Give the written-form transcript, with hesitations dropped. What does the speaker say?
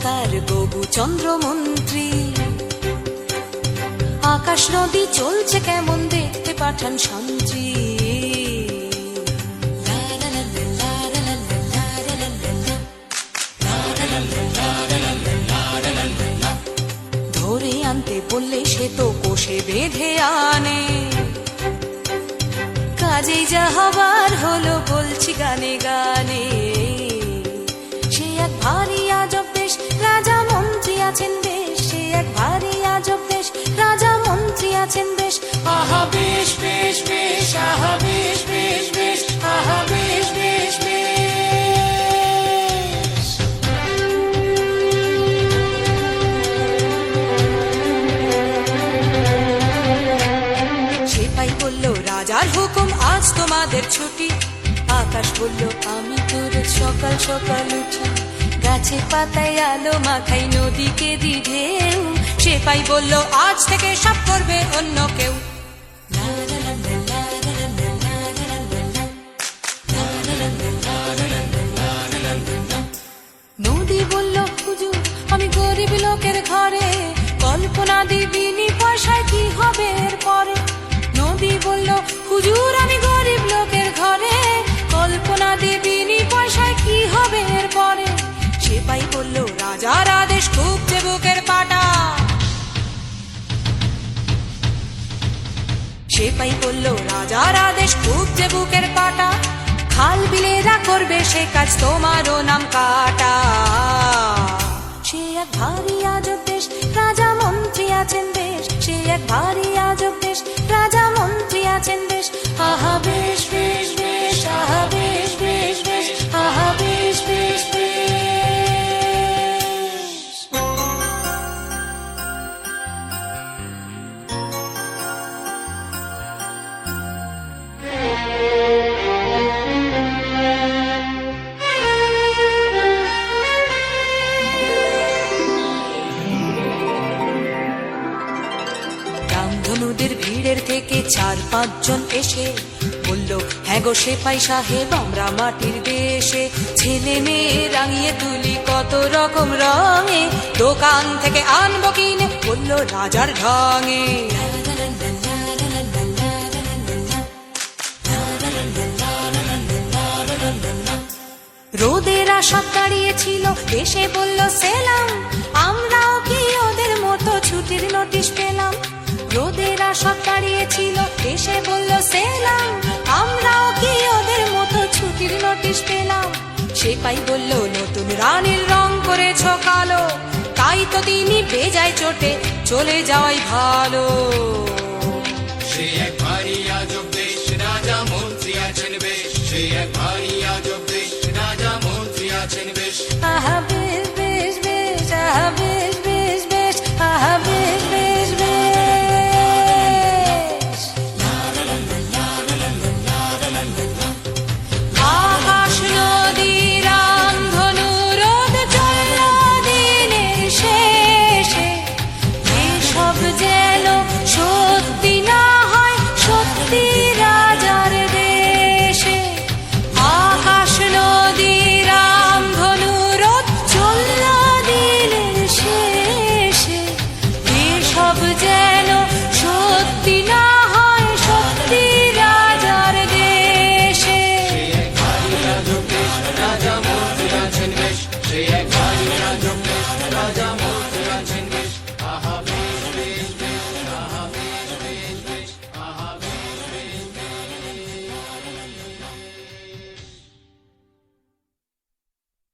রাজাকার গবু চন্দ্র মন্ত্রী। আকাশ নদী চলছে কেমন দেখতে পাঠান সন্ত্রী। ধরে আনতে বললে সে তো কোষে বেঁধে আনে। কাজেই যা হবার হলো বলছি গানে গানে। সে এক ভারী আজব দেশ, রাজা মন্ত্রী আছেন বেশ। সে এক ভারী আজব দেশ, রাজা মন্ত্রী আছেন বেশ। আহা বেশ বেশ বেশ, আহা বেশ বেশ বেশ, আহা বেশ বেশ বেশ। সেপাই বলল রাজার হুকুম আজ তোমাদের ছুটি। আকাশ বলল আমি তোর সকাল সকাল উঠি। গাছে পাতায় আলো মাখাই নদীকে দি ঢেউ। সেপাই বলল আজ থেকে সব করবে অন্য কেউ। নদী বলল হুজুর আমি গরিব লোকের ঘরে। কল্পনা দিবিনি পয়সায় কি হবে এরপরে। নদী বলল হুজুর আমি গরিব লোকের ঘরে। কল্পনা দিবিনি পয়সায় কি হবে এরপরে। সেপাই বলল রাজার আদেশ খুব যে বুকের পাটা। সেপাই বলল রাজার আদেশ খুব যে বুকের পাটা। খাল বিলেরা করবে সে কাজ তোমারও নাম কাটা। সে এক ভারী আজব দেশ, রাজা মন্ত্রী আছেন বেশ। সে এক ভারী আজব দেশ, রাজা মন্ত্রী আছেন বেশ। আহা বেশ বেশ বেশ, আহা বেশ বেশ বেশ, আহা বেশ বেশ বেশ। রামধনুদের ভিড়ের থেকে 4-5 জন এসে বলল হ্যাঁ গো সেপাই সাহেব আমরা মাটির দেশে। ছেলে মেয়ে রাঙিয়ে তুলি কত রকম রঙে। দোকান থেকে আনবো কিনে বলল রাজার ঢঙে। রোদের আশা দাঁড়িয়েছিল এসে বলল সেলাম। আমরাও কি ওদের মতো ছুটির নোটিশ পেলাম। রোদের আশা দাঁড়িয়েছিল এসে বলল সেলাম। আমরাও কি ওদের মতো ছুটির নোটিশ পেলাম। সেপাই বলল নতুন রানীর রং করেছ কালো। তাই তো তিনি বেজায় চোটে চলে যাওয়াই ভালো। সে এক ভারী আজব দেশ, রাজা মন্ত্রী আছেন বেশ। সে এক ভারী আজব দেশ, রাজা মন্ত্রী আছেন বেশ। আহা বেশ